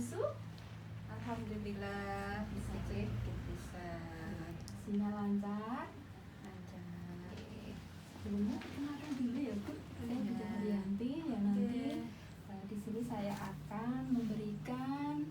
susu? Alhamdulillah bisa bisa. Sinyal lancar. Oke. Sebelumnya perkenalkan dulu ya Bu, saya Bu Haryanti ya nanti. Di sini saya akan memberikan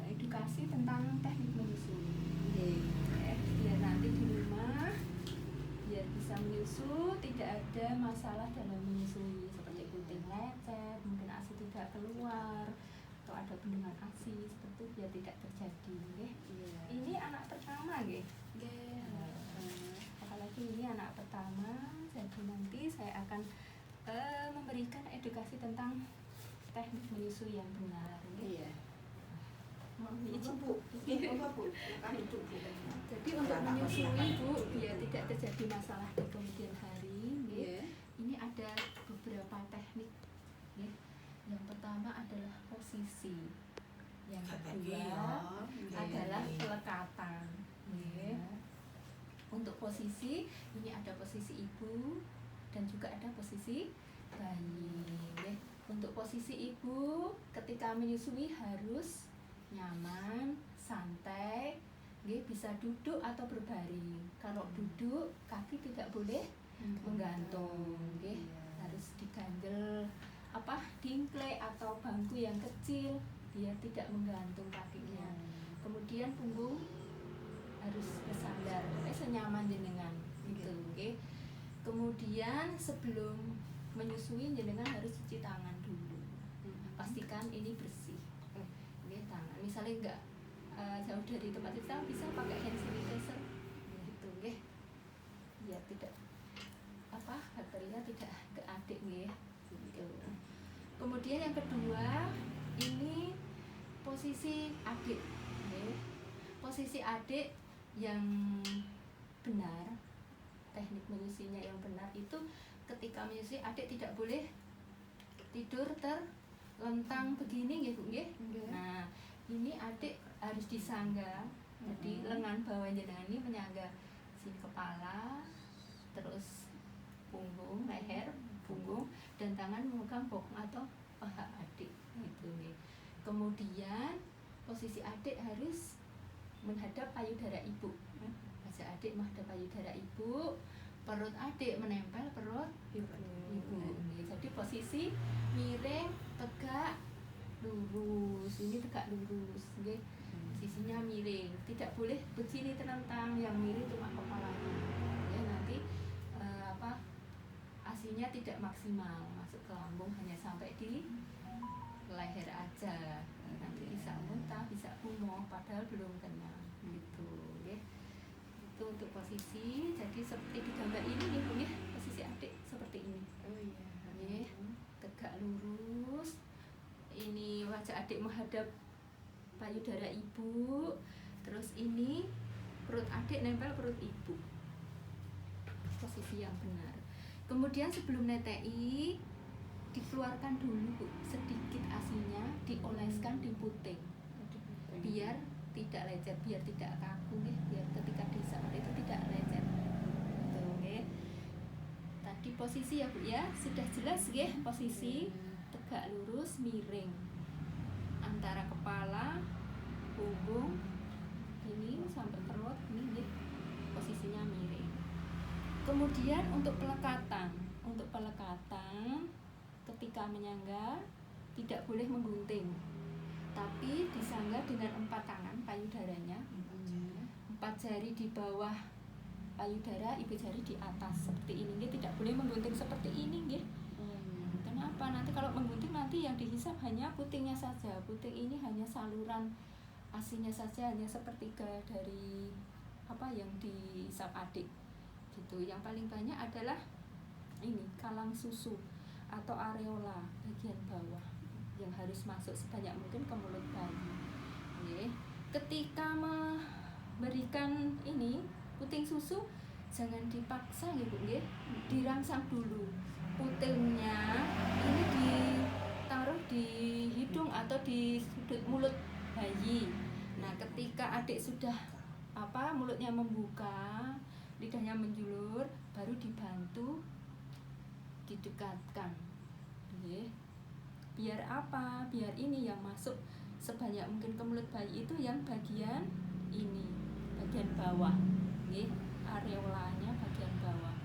edukasi tentang teknik menyusui. Biar nanti di rumah biar bisa menyusu, tidak ada masalah dalam menyusui seperti puting lecet, mungkin ASI tidak keluar atau ada bendungan ASI seperti itu biar tidak terjadi. Ini anak pertama apalagi ini anak pertama, jadi nanti saya akan memberikan edukasi tentang teknik menyusui yang benar. Izin Bu. Jadi untuk menyusui Bu, biar tidak terjadi masalah di kemudian hari, ini ada beberapa teknik. Yang pertama adalah posisi, yang kedua adalah pelekatan. Untuk posisi ini ada posisi ibu dan juga ada posisi bayi. Untuk posisi ibu ketika menyusui harus nyaman, santai, bisa duduk atau berbaring. Kalau duduk kaki tidak boleh menggantung, harus diganjel dingklek atau bangku yang kecil biar tidak menggantung kakinya. Kemudian punggung harus bersandar, senyaman jenengan gitu. Kemudian sebelum menyusui jenengan harus cuci tangan dulu. Pastikan ini bersih. Tangan misalnya enggak jauh dari tempat kita bisa pakai hand sanitizer gitu ya, tidak bakterinya tidak ke adik gitu. Kemudian yang kedua ini posisi adik. Posisi adik yang benar, teknik menyusuinya yang benar itu ketika menyusui adik tidak boleh tidur terlentang begini Bu. Nah, ini adik harus disangga. Jadi lengan bawah jenengan ini menyangga sini kepala, terus punggung, leher, punggung, dan tangan memegang bokong atau paha adik gitu. Kemudian posisi adik harus menghadap payudara ibu. Wajah adik menghadap payudara ibu, perut adik menempel perut ibu. Jadi posisi miring, tegak, lurus. Ini tegak lurus, posisinya miring. Tidak boleh begini terlentang, yang miring cuma kepalanya. Nanti asinya tidak maksimal masuk ke lambung, hanya sampai di leher aja. Nanti bisa muntah, bisa kumuh, padahal belum kenyang gitu. Itu untuk posisi. Jadi seperti di gambar ini posisi adik seperti ini. Tegak lurus. Ini wajah adik menghadap payudara ibu. Terus ini perut adik nempel perut ibu. Posisi yang benar. Kemudian sebelum netei dikeluarkan dulu sedikit asinya, dioleskan di puting biar tidak lecet, biar tidak kaku biar ketika disambar itu tidak lecet. Tadi posisi ya Bu ya, sudah jelas posisi tegak lurus miring antara kepala, punggung ini sampai perut ini posisinya miring. Kemudian untuk pelekatan ketika menyangga tidak boleh menggunting, tapi disangga dengan 4 tangan payudaranya, 4 jari di bawah payudara, ibu jari di atas seperti ini. Tidak boleh menggunting seperti ini. Kenapa? Nanti kalau menggunting nanti yang dihisap hanya putingnya saja. Puting ini hanya saluran asinya saja, hanya sepertiga dari yang dihisap adik gitu. Yang paling banyak adalah ini kalang susu atau areola bagian bawah yang harus masuk sebanyak mungkin ke mulut bayi. Ketika memberikan ini puting susu jangan dipaksa Bu, dirangsang dulu putingnya, ini ditaruh di hidung atau di sudut mulut bayi. Nah, ketika adik sudah mulutnya membuka, lidahnya menjulur, baru dibantu didekatkan. Biar apa? Biar ini yang masuk sebanyak mungkin ke mulut bayi itu yang bagian ini, bagian bawah, nggih, areolanya bagian bawah.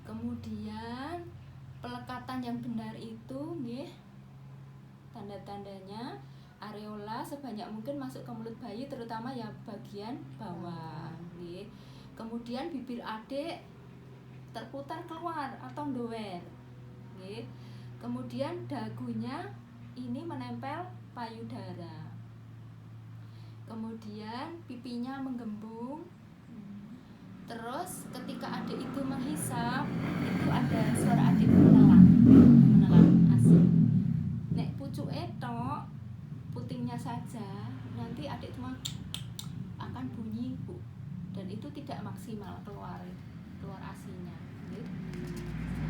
Kemudian pelekatan yang benar itu nggih, tanda-tandanya areola sebanyak mungkin masuk ke mulut bayi, terutama ya bagian bawah, nggih. Kemudian bibir adik terputar keluar atau ndower, nggih. Kemudian dagunya ini menempel payudara. Kemudian pipinya menggembung. Terus ketika adik itu menghisap, itu ada suara adik menelan asik. Nek pucuke tok, putingnya saja, nanti adik cuma akan bunyi, Bu. Dan itu tidak maksimal keluar asinya, gitu.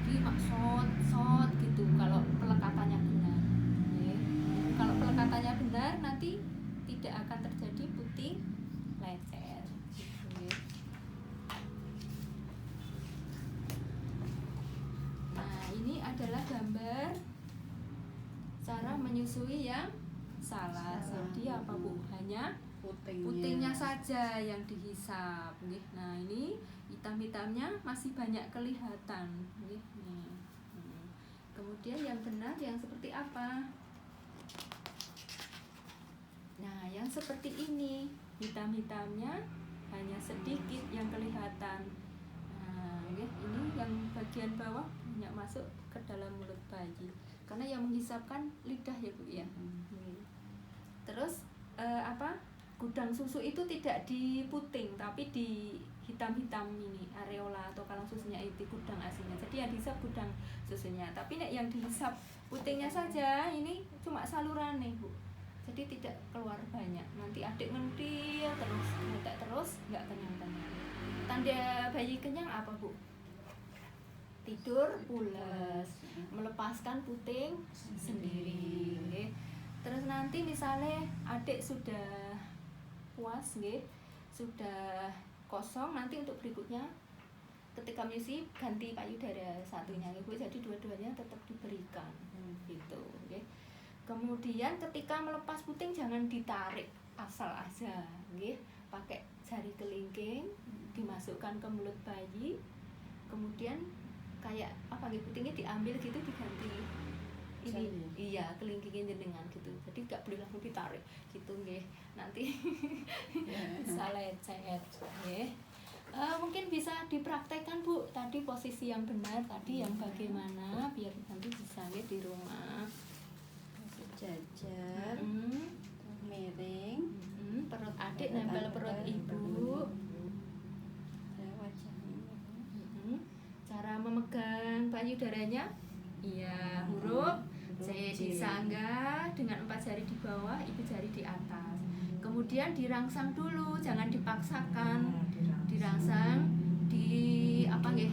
Jadi maksud gitu kalau pelekatannya benar. Kalau pelekatannya benar, nanti tidak akan terjadi puting lecet. Gitu. Nah, ini adalah gambar cara menyusui yang salah. Jadi apa, Bu? Hanya putingnya saja yang dihisap, nggih. Nah, ini hitam-hitamnya masih banyak kelihatan, nggih. Kemudian yang benar yang seperti apa? Nah, yang seperti ini, hitam-hitamnya hanya sedikit yang kelihatan. Nah, nggih, ini yang bagian bawah banyak masuk ke dalam mulut bayi. Karena yang menghisapkan lidah ya, Bu ya. Terus gudang susu itu tidak di puting, tapi di hitam-hitam ini, areola atau kalang susunya itu gudang asinya. Jadi yang dihisap gudang susunya. Tapi nek yang dihisap putingnya saja, ini cuma saluran nih, Bu. Jadi tidak keluar banyak. Nanti adik ngentil terus, ngetek terus, nggak kenyang-kenyang. Tanda bayi kenyang apa, Bu? Tidur pulas, melepaskan puting sendiri, nggih. Terus nanti misalnya adik sudah puas, nggih, sudah kosong, nanti untuk berikutnya ketika menyusui ganti payudara satunya, nggih. Jadi dua-duanya tetap diberikan, gitu, nggih. Kemudian ketika melepas puting jangan ditarik asal aja, nggih. Pakai jari kelingking dimasukkan ke mulut bayi, kemudian kayak apa nggih, putingnya diambil gitu, diganti ini, iya, kelingkingin jenengan gitu. Jadi nggak boleh langsung ditarik gitu, nggih. Nanti bisa lecet, nggih. Mungkin bisa dipraktekkan, Bu. Tadi posisi yang benar tadi yang bagaimana biar nanti bisa nggih di rumah. Sejajar, miring, perut adik nempel perut ibu. Cara memegang payudaranya, iya, huruf C disangga dengan 4 jari di bawah, ibu jari di atas. Kemudian dirangsang dulu, jangan dipaksakan. Dirangsang di apa nggih?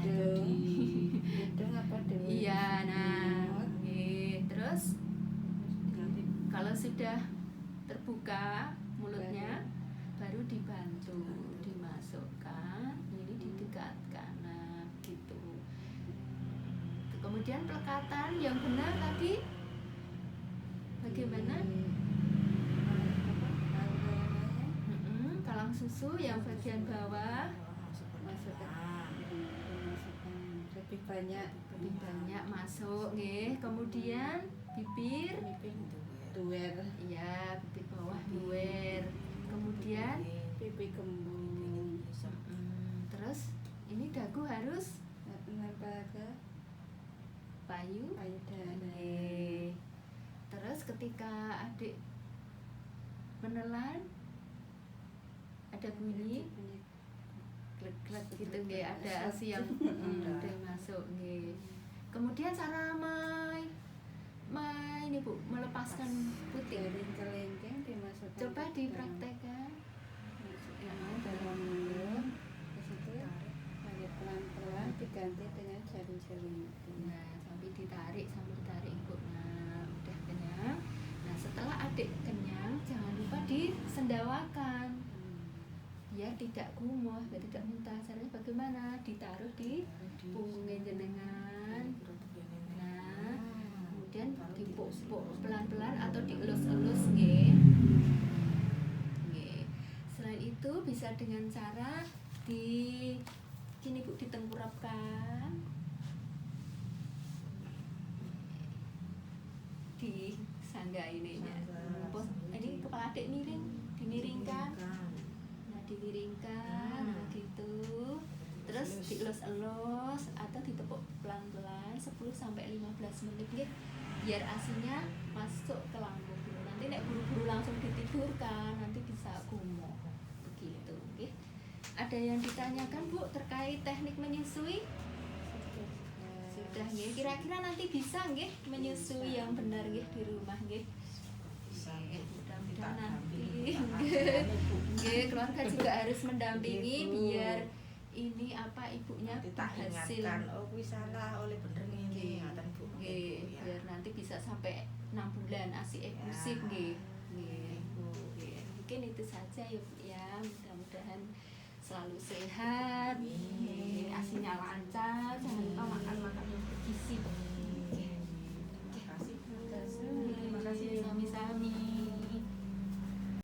hidung apa dewe? Iya, nah, nggih. Terus kalau sudah terbuka mulutnya, baru dibantu dimasukkan, ini didekatkan, nah gitu. Kemudian pelekatan yang benar tadi bagaimana? Kalang susu yang bagian bawah Masukkan lebih banyak masuk, nggih. Kemudian bibir duer, iya, bibir bawah duer. Kemudian pipi gembung, terus ini dagu harus nempel ke payudara. payudara. Terus ketika adik menelan ada bunyi glek-glek gitu, nggih, ada asi yang ada masuk, nggih. Kemudian cara ini, Bu, melepaskan puting. Jari kelingking dimasukkan. Coba dipraktekkan. Masukkan dalam mulut, di situ tarik pelan-pelan diganti dengan jari-jari itu. Nah, sambil ditarik, Ibu. Nah, udah kenyang. Nah, setelah adik kenyang, jangan lupa disendawakan. Biar tidak kumuh, biar tidak muntah. Caranya bagaimana? Ditaruh di punggungnya jenengan. Nah, kemudian dipuk-puk pelan-pelan atau dielus-elus nggih. Nggih. Selain itu bisa dengan cara gini Bu, ditengkurapkan. Di sangga ininya. Ini kepala adik miring, dimiringkan. Nah, dimiringkan gitu. Terus dielus-elus atau ditepuk pelan-pelan 10 sampai 15 menit nggih. Biar asinya masuk ke lambung. Nanti nek buru-buru langsung ditidurkan, nanti bisa gumoh. Begitu nggih. Ada yang ditanyakan Bu terkait teknik menyusui? Sudah nggih. Kira-kira nanti bisa nggih menyusui yang benar nggih di rumah nggih. Mudah-mudahan nanti nggih keluarga juga harus mendampingi biar ini apa ibunya berhasil. Oh kuwi salah oleh bener ngene ngaten Bu. Nggih, biar nanti bisa sampai 6 bulan ASI eksklusif nggih. Nggih, Bu. Nggih. Mungkin itu saja ya Bu ya. Mudah-mudahan selalu sehat, asinya lancar, jangan lupa makan yang bergizi.